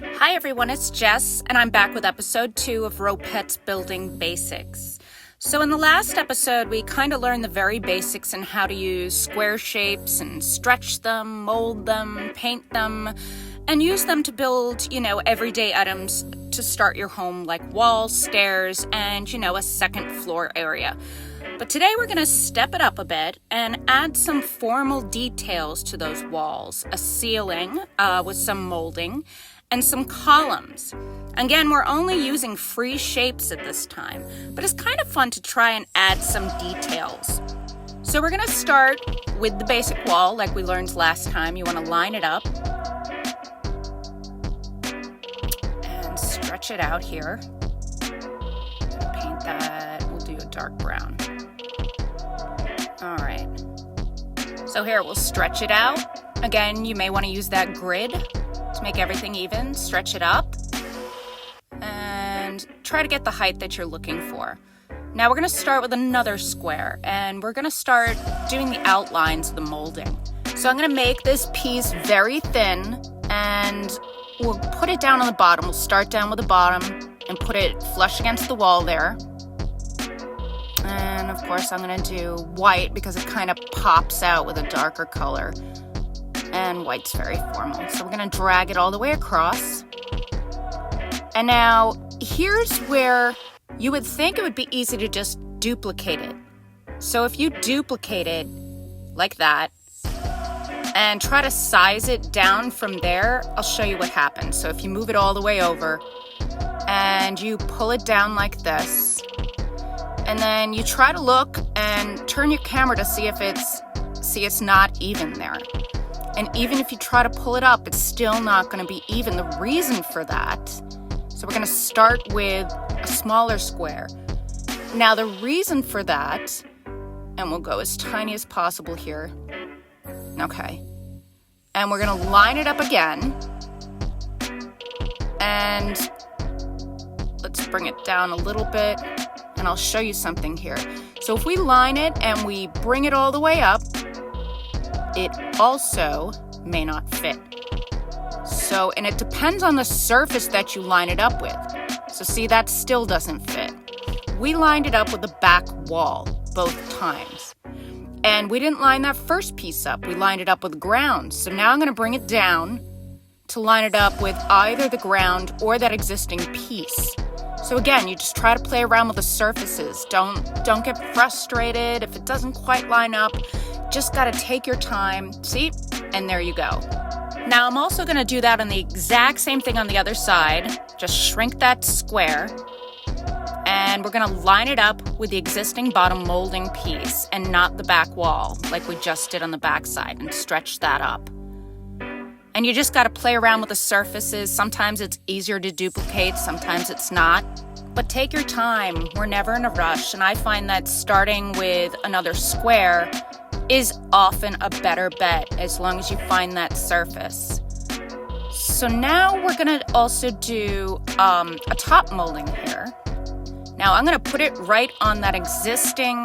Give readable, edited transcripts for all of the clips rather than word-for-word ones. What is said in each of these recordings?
Hi everyone, it's Jess, and I'm back with episode 2 of RoPets Building Basics. So in the last episode, we kind of learned the very basics in how to use square shapes and stretch them, mold them, paint them, and use them to build, everyday items to start your home, like walls, stairs, and, a second floor area. But today we're going to step it up a bit and add some formal details to those walls, a ceiling with some molding, and some columns. Again, we're only using free shapes at this time, but it's kind of fun to try and add some details. So we're going to start with the basic wall like we learned last time. You want to line it up and stretch it out here. Paint that. We'll do a dark brown. All right. So here we'll stretch it out. Again, you may want to use that grid to make everything even. Stretch it up and try to get the height that you're looking for. Now we're going to start with another square, and we're going to start doing the outlines of the molding. So I'm going to make this piece very thin, and we'll put it down on the bottom. We'll start down with the bottom and put it flush against the wall there. And of course I'm going to do white because it kind of pops out with a darker color. And white's very formal. So we're going to drag it all the way across. And now here's where you would think it would be easy to just duplicate it. So if you duplicate it like that and try to size it down from there, I'll show you what happens. So if you move it all the way over and you pull it down like this, and then you try to look and turn your camera to see if it's not even there. And even if you try to pull it up, it's still not going to be even. The reason for that, so we're going to start with a smaller square. Now the reason for that, and we'll go as tiny as possible here. Okay. And we're going to line it up again. And let's bring it down a little bit. And I'll show you something here. So if we line it and we bring it all the way up, it also may not fit. So, and it depends on the surface that you line it up with. So see, that still doesn't fit. We lined it up with the back wall both times. And we didn't line that first piece up. We lined it up with the ground. So now I'm going to bring it down to line it up with either the ground or that existing piece. So again, you just try to play around with the surfaces. Don't get frustrated if it doesn't quite line up. Just got to take your time. See? And there you go. Now I'm also going to do that on the exact same thing on the other side. Just shrink that square. And we're going to line it up with the existing bottom molding piece and not the back wall like we just did on the back side, and stretch that up. And you just got to play around with the surfaces. Sometimes it's easier to duplicate, sometimes it's not. But take your time. We're never in a rush. And I find that starting with another square is often a better bet as long as you find that surface. So now we're going to also do a top molding here. Now I'm going to put it right on that existing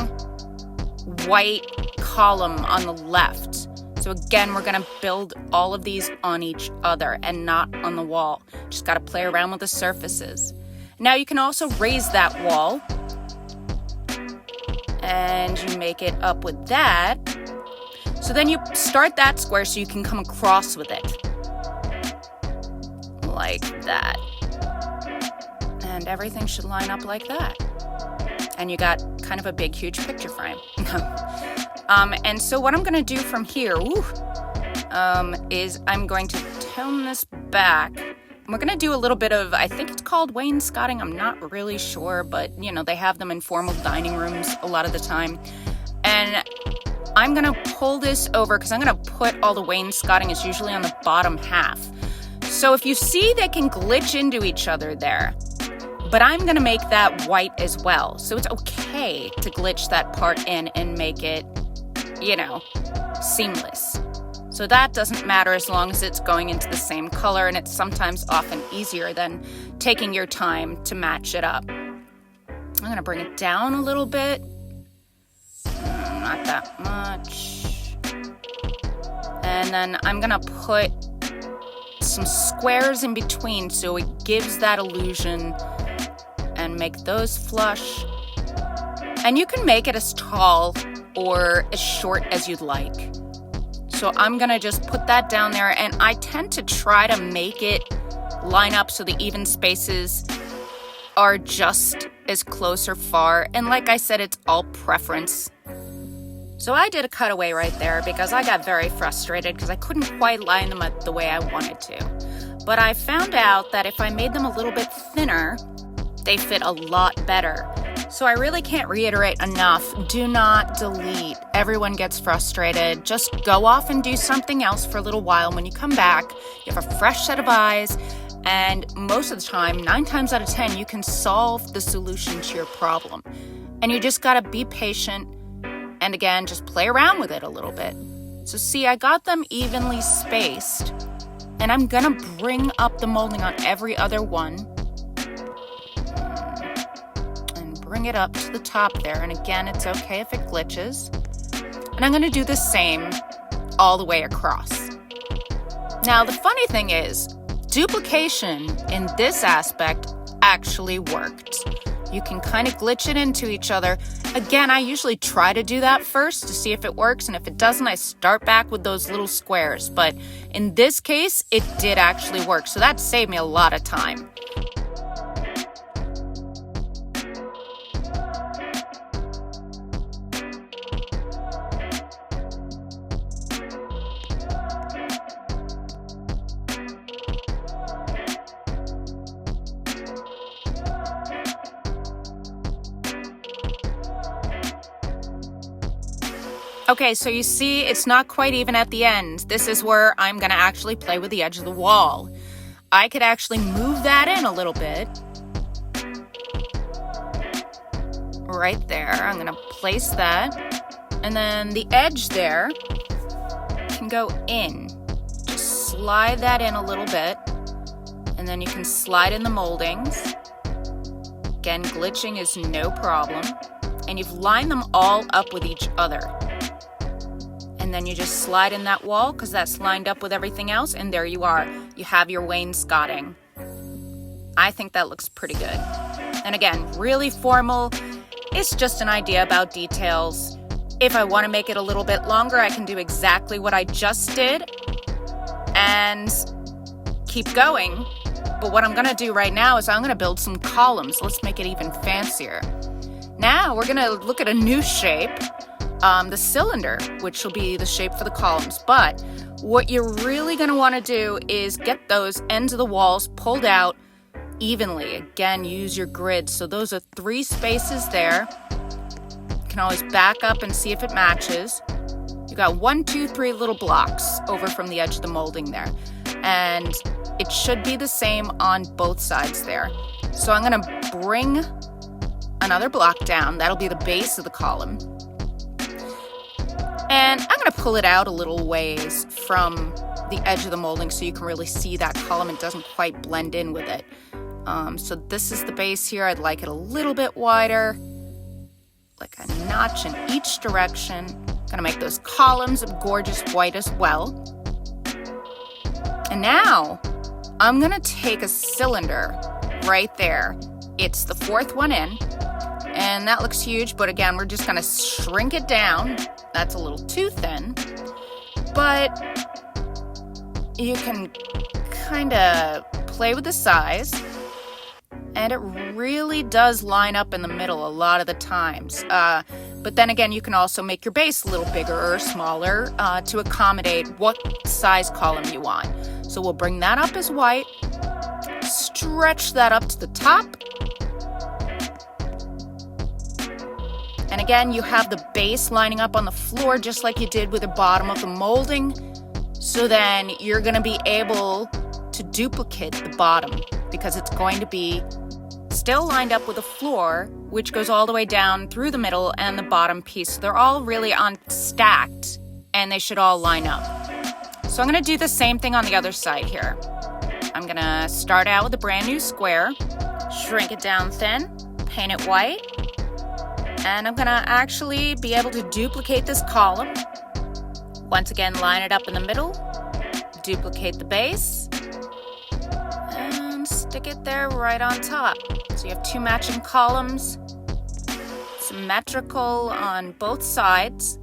white column on the left. So again, we're going to build all of these on each other and not on the wall. Just got to play around with the surfaces. Now you can also raise that wall. And you make it up with that. So then you start that square so you can come across with it. Like that. And everything should line up like that. And you got kind of a big, huge picture frame. And so what I'm going to do from here is I'm going to tone this back. We're going to do a little bit of, I think it's called wainscoting. I'm not really sure, but, they have them in formal dining rooms a lot of the time. And I'm going to pull this over because I'm going to put all the wainscoting is usually on the bottom half. So if you see, they can glitch into each other there. But I'm going to make that white as well. So it's okay to glitch that part in and make it, seamless. So that doesn't matter as long as it's going into the same color, and it's sometimes often easier than taking your time to match it up. I'm going to bring it down a little bit. Not that much. And then I'm going to put some squares in between so it gives that illusion, and make those flush. And you can make it as tall or as short as you'd like. So I'm gonna just put that down there, and I tend to try to make it line up so the even spaces are just as close or far. And like I said, it's all preference. So I did a cutaway right there because I got very frustrated because I couldn't quite line them up the way I wanted to. But I found out that if I made them a little bit thinner, they fit a lot better. So I really can't reiterate enough, do not delete. Everyone gets frustrated. Just go off and do something else for a little while. When you come back, you have a fresh set of eyes, and most of the time, 9 times out of 10, you can solve the solution to your problem. And you just gotta be patient, and again, just play around with it a little bit. So see, I got them evenly spaced, and I'm gonna bring up the molding on every other one. Bring it up to the top there, and again, it's okay if it glitches. And I'm going to do the same all the way across. Now, the funny thing is, duplication in this aspect actually worked. You can kind of glitch it into each other. Again, I usually try to do that first to see if it works, and if it doesn't, I start back with those little squares. But in this case, it did actually work, so that saved me a lot of time. Okay, so you see it's not quite even at the end. This is where I'm gonna actually play with the edge of the wall. I could actually move that in a little bit. Right there, I'm gonna place that. And then the edge there can go in. Just slide that in a little bit. And then you can slide in the moldings. Again, glitching is no problem. And you've lined them all up with each other. And then you just slide in that wall because that's lined up with everything else, and there you are. You have your wainscoting. I think that looks pretty good. And again, really formal. It's just an idea about details. If I want to make it a little bit longer, I can do exactly what I just did and keep going. But what I'm going to do right now is I'm going to build some columns. Let's make it even fancier. Now we're going to look at a new shape. The cylinder, which will be the shape for the columns. But what you're really going to want to do is get those ends of the walls pulled out evenly. Again, use your grid. So those are 3 spaces there. You can always back up and see if it matches. You got 1, 2, 3 little blocks over from the edge of the molding there. And it should be the same on both sides there. So I'm going to bring another block down. That'll be the base of the column. And I'm going to pull it out a little ways from the edge of the molding so you can really see that column. It doesn't quite blend in with it. So this is the base here. I'd like it a little bit wider, like a notch in each direction. Going to make those columns of gorgeous white as well. And now I'm going to take a cylinder right there. It's the 4th one in. And that looks huge, but again, we're just gonna shrink it down. That's a little too thin, but you can kind of play with the size, and it really does line up in the middle a lot of the times. But then again, you can also make your base a little bigger or smaller to accommodate what size column you want. So we'll bring that up as white, stretch that up to the top. And again, you have the base lining up on the floor just like you did with the bottom of the molding. So then you're going to be able to duplicate the bottom because it's going to be still lined up with the floor, which goes all the way down through the middle and the bottom piece. So they're all really stacked, and they should all line up. So I'm going to do the same thing on the other side here. I'm going to start out with a brand new square, shrink it down thin, paint it white. And I'm gonna actually be able to duplicate this column. Once again, line it up in the middle, duplicate the base, stick it there right on top. So you have two matching columns, symmetrical on both sides.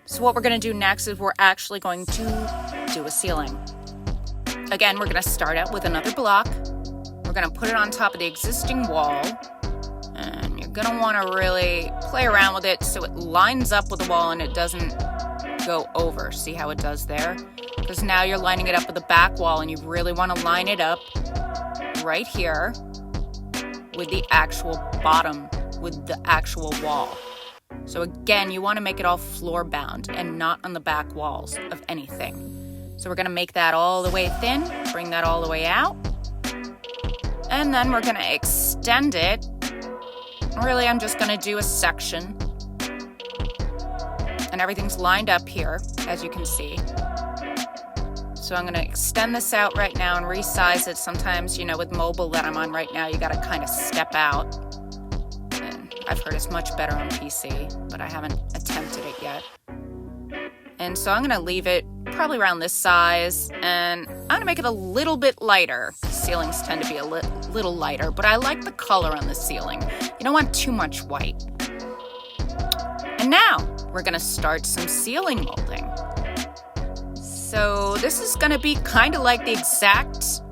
So what we're going to do next is we're actually going to do a ceiling. Again, we're going to start out with another block. We're going to put it on top of the existing wall. And you're going to want to really play around with it so it lines up with the wall and it doesn't go over. See how it does there? Because now you're lining it up with the back wall and you really want to line it up right here with the actual bottom, with the actual wall. So again, you want to make it all floor bound and not on the back walls of anything. So we're going to make that all the way thin, bring that all the way out. And then we're going to extend it. Really, I'm just going to do a section. And everything's lined up here, as you can see. So I'm going to extend this out right now and resize it. Sometimes, with mobile that I'm on right now, you got to kind of step out. And I've heard it's much better on PC, but I haven't attempted it yet. And so I'm going to leave it probably around this size, and I'm going to make it a little bit lighter. Ceilings tend to be a little lighter, but I like the color on the ceiling. You don't want too much white. And now we're going to start some ceiling molding. So this is going to be kind of like the exact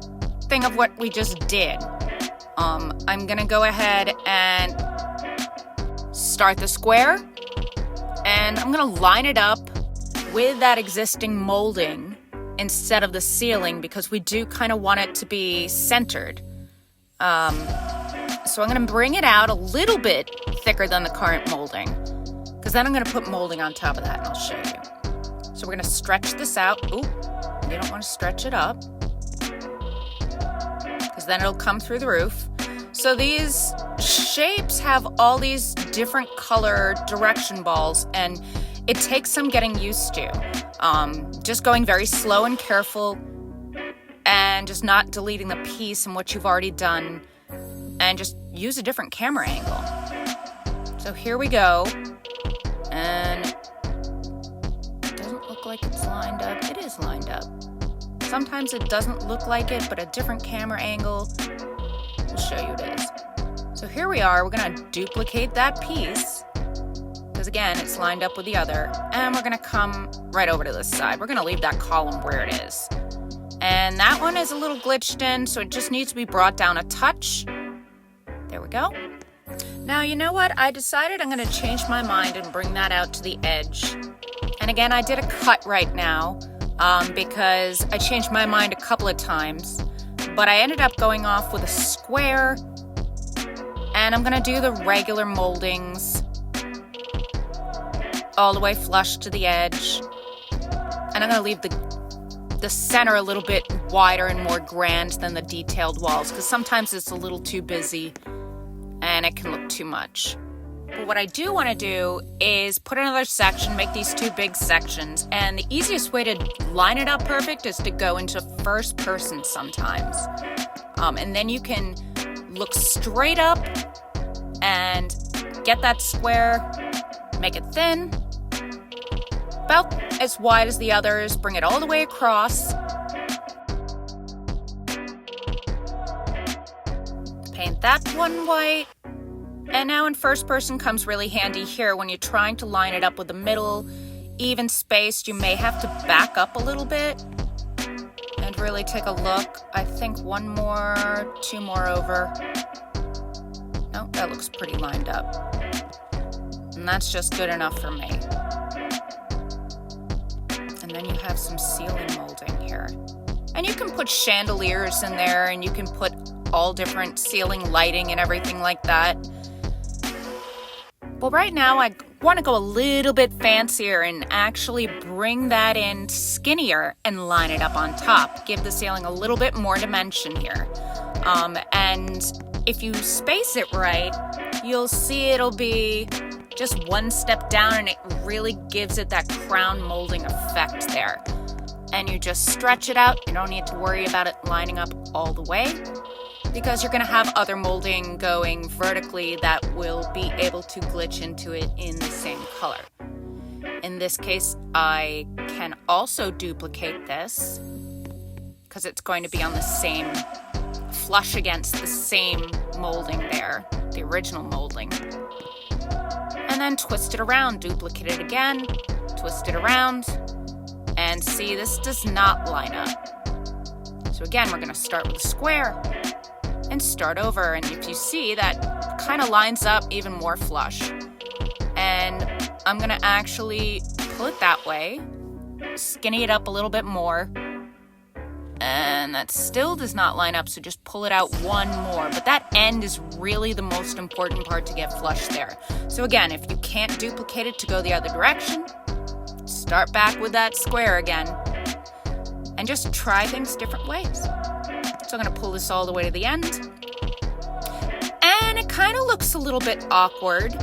thing of what we just did. I'm going to go ahead and start the square, and I'm going to line it up with that existing molding instead of the ceiling because we do kind of want it to be centered. So I'm going to bring it out a little bit thicker than the current molding because then I'm going to put molding on top of that and I'll show you. So we're going to stretch this out. Ooh, you don't want to stretch it up because then it'll come through the roof. So these shapes have all these different color direction balls, and it takes some getting used to. Just going very slow and careful and just not deleting the piece and what you've already done, and just use a different camera angle. So here we go. And it doesn't look like it's lined up. It is lined up. Sometimes it doesn't look like it, but a different camera angle will show you it is. So here we are. We're going to duplicate that piece. Because again, it's lined up with the other. And we're going to come right over to this side. We're going to leave that column where it is. And that one is a little glitched in, so it just needs to be brought down a touch. There we go. Now, you know what? I decided I'm going to change my mind and bring that out to the edge. And again, I did a cut right now because I changed my mind a couple of times. But I ended up going off with a square. And I'm going to do the regular moldings all the way flush to the edge. And I'm going to leave the center a little bit wider and more grand than the detailed walls, because sometimes it's a little too busy and it can look too much. But what I do want to do is put another section, make these two big sections, and the easiest way to line it up perfect is to go into first person sometimes. And then you can look straight up and get that square, make it thin, about as wide as the others, bring it all the way across. Paint that one white. And now in first person comes really handy here when you're trying to line it up with the middle, even spaced. You may have to back up a little bit and really take a look. I think one more, two more over. No, that looks pretty lined up. And that's just good enough for me. And then you have some ceiling molding here. And you can put chandeliers in there, and you can put all different ceiling lighting and everything like that. But right now, I want to go a little bit fancier and actually bring that in skinnier and line it up on top. Give the ceiling a little bit more dimension here. And if you space it right, you'll see it'll be just one step down, and it really gives it that crown molding effect there. And you just stretch it out. You don't need to worry about it lining up all the way, because you're going to have other molding going vertically that will be able to glitch into it in the same color. In this case, I can also duplicate this because it's going to be on the same, flush against the same molding there, the original molding. And then twist it around, duplicate it again, twist it around, and see, this does not line up. So again, we're going to start with a square and start over. And if you see, that kind of lines up even more flush. And I'm going to actually pull it that way, skinny it up a little bit more. And that still does not line up, so just pull it out one more. But that end is really the most important part to get flush there. So again, if you can't duplicate it to go the other direction, start back with that square again. And just try things different ways. So I'm going to pull this all the way to the end. And it kind of looks a little bit awkward.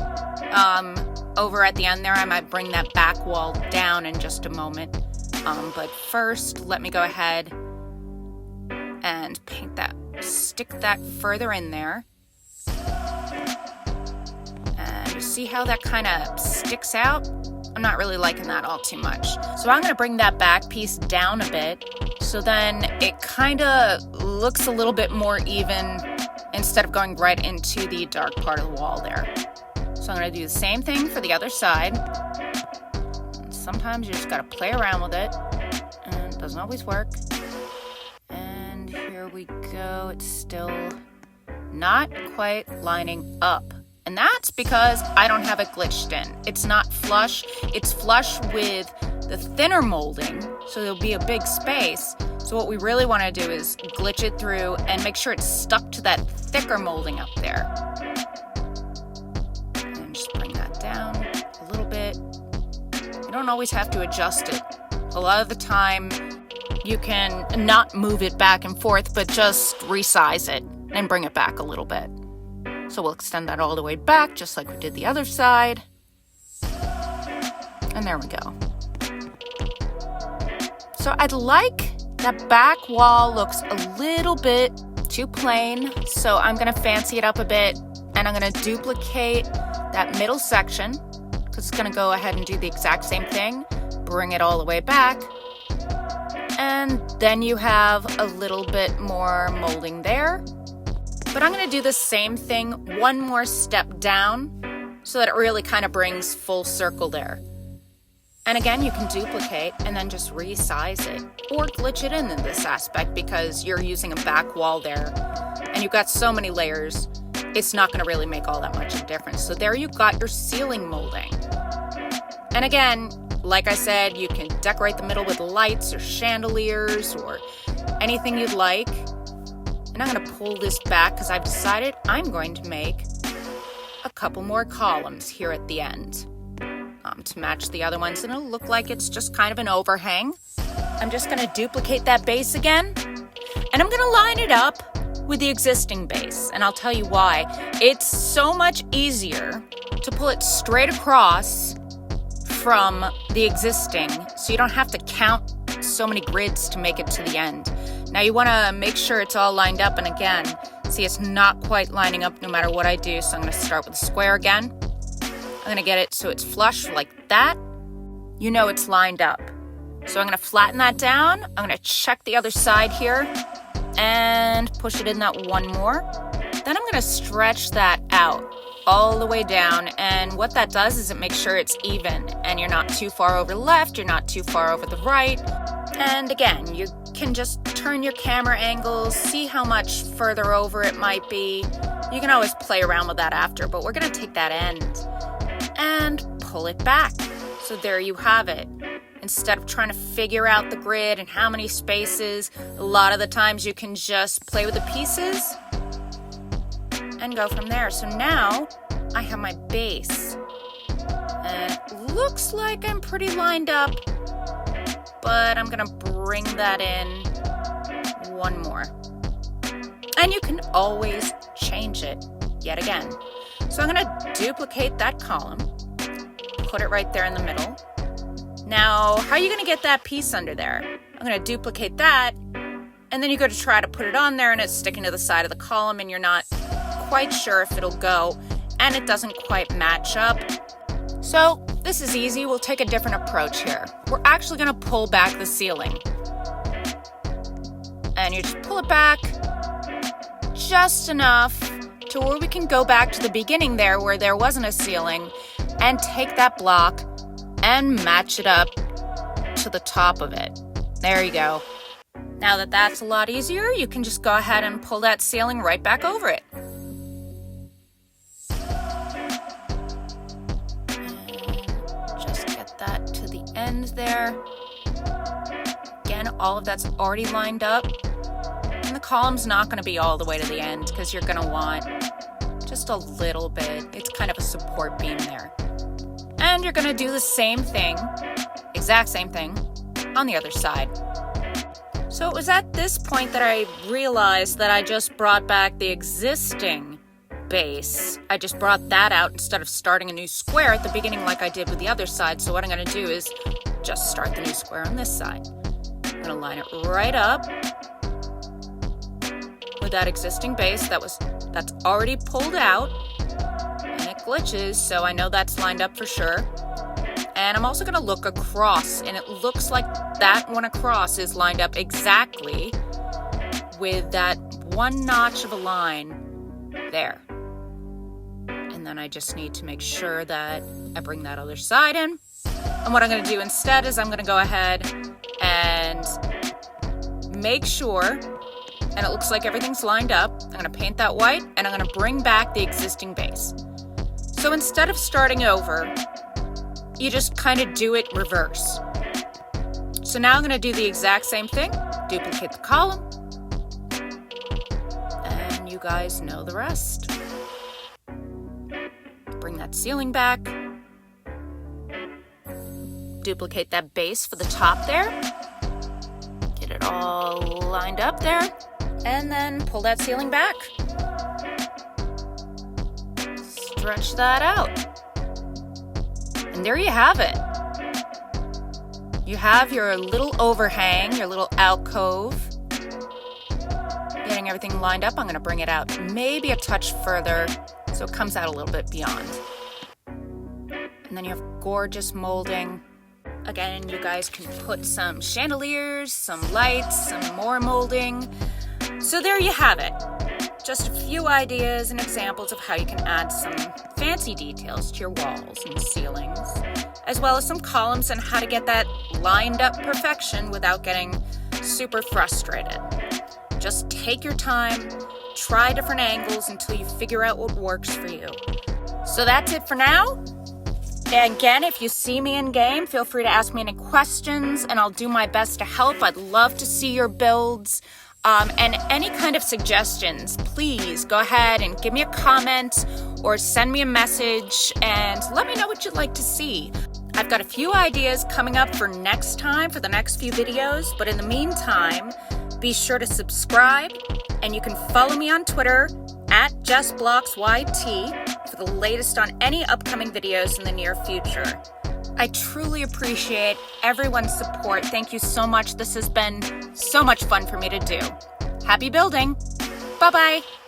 Over at the end there, I might bring that back wall down in just a moment. But first, let me go ahead and paint that, stick that further in there. And you see how that kind of sticks out? I'm not really liking that all too much. So I'm gonna bring that back piece down a bit, so then it kind of looks a little bit more even instead of going right into the dark part of the wall there. So I'm gonna do the same thing for the other side. And sometimes you just gotta play around with it, and it doesn't always work. Here we go. It's still not quite lining up. And that's because I don't have it glitched in. It's not flush. It's flush with the thinner molding, so there'll be a big space. So what we really want to do is glitch it through and make sure it's stuck to that thicker molding up there. And just bring that down a little bit. You don't always have to adjust it. A lot of the time, you can not move it back and forth, but just resize it and bring it back a little bit. So we'll extend that all the way back, just like we did the other side. And there we go. So I'd like that back wall looks a little bit too plain, so I'm gonna fancy it up a bit, and I'm gonna duplicate that middle section, because it's gonna go ahead and do the exact same thing, bring it all the way back. And then you have a little bit more molding there. But I'm going to do the same thing one more step down so that it really kind of brings full circle there. And again, you can duplicate and then just resize it or glitch it in this aspect, because you're using a back wall there and you've got so many layers, it's not going to really make all that much of a difference. So there you've got your ceiling molding. And again, like I said, you can decorate the middle with lights or chandeliers or anything you'd like. And I'm going to pull this back because I've decided I'm going to make a couple more columns here at the end to match the other ones. And it'll look like it's just kind of an overhang. I'm just going to duplicate that base again. And I'm going to line it up with the existing base. And I'll tell you why. It's so much easier to pull it straight across from the existing, so you don't have to count so many grids to make it to the end. Now you want to make sure it's all lined up, and again, see, it's not quite lining up no matter what I do, so I'm going to start with a square again. I'm going to get it so it's flush like that. You know it's lined up. So I'm going to flatten that down. I'm going to check the other side here and push it in that one more. Then I'm going to stretch that out all the way down, and what that does is it makes sure it's even and you're not too far over the left, you're not too far over the right. And again, you can just turn your camera angles, see how much further over it might be. You can always play around with that after, but we're going to take that end and pull it back. So there you have it. Instead of trying to figure out the grid and how many spaces, a lot of the times you can just play with the pieces and go from there. So now I have my base. And it looks like I'm pretty lined up, but I'm gonna bring that in one more. And you can always change it yet again. So I'm gonna duplicate that column, put it right there in the middle. Now, how are you gonna get that piece under there? I'm gonna duplicate that, and then you go to try to put it on there and it's sticking to the side of the column and you're not quite sure if it'll go, and it doesn't quite match up. So this is easy. We'll take a different approach here. We're actually going to pull back the ceiling. then you just pull it back just enough to where we can go back to the beginning there where there wasn't a ceiling and take that block and match it up to the top of it. There you go. Now that that's a lot easier, you can just go ahead and pull that ceiling right back over it. And just get that to the end there. Again, all of that's already lined up. And the column's not going to be all the way to the end because you're going to want just a little bit. It's kind of a support beam there. And you're going to do the same thing, exact same thing, on the other side. So it was at this point that I realized that I just brought back the existing base. I just brought that out instead of starting a new square at the beginning like I did with the other side. So what I'm going to do is just start the new square on this side. I'm going to line it right up with that existing base that's already pulled out, and it glitches, so I know that's lined up for sure. And I'm also going to look across, and it looks like that one across is lined up exactly with that one notch of a line there. And then I just need to make sure that I bring that other side in. And what I'm going to do instead is I'm going to go ahead and make sure, and it looks like everything's lined up. I'm going to paint that white, and I'm going to bring back the existing base. So instead of starting over, you just kind of do it reverse. So now I'm going to do the exact same thing, duplicate the column, and you guys know the rest. Bring that ceiling back, duplicate that base for the top there, get it all lined up there, and then pull that ceiling back. Stretch that out. And there you have it. You have your little overhang, your little alcove. Getting everything lined up, I'm going to bring it out maybe a touch further so it comes out a little bit beyond. And then you have gorgeous molding. Again, you guys can put some chandeliers, some lights, some more molding. So there you have it. Just a few ideas and examples of how you can add some fancy details to your walls and ceilings, as well as some columns and how to get that lined up perfection without getting super frustrated. Just take your time, try different angles until you figure out what works for you. So that's it for now. And again, if you see me in game, feel free to ask me any questions and I'll do my best to help. I'd love to see your builds. And any kind of suggestions, please go ahead and give me a comment or send me a message and let me know what you'd like to see. I've got a few ideas coming up for next time, for the next few videos, but in the meantime, be sure to subscribe and you can follow me on Twitter at JessBlocksYT for the latest on any upcoming videos in the near future. I truly appreciate everyone's support. Thank you so much. This has been so much fun for me to do. Happy building. Bye-bye.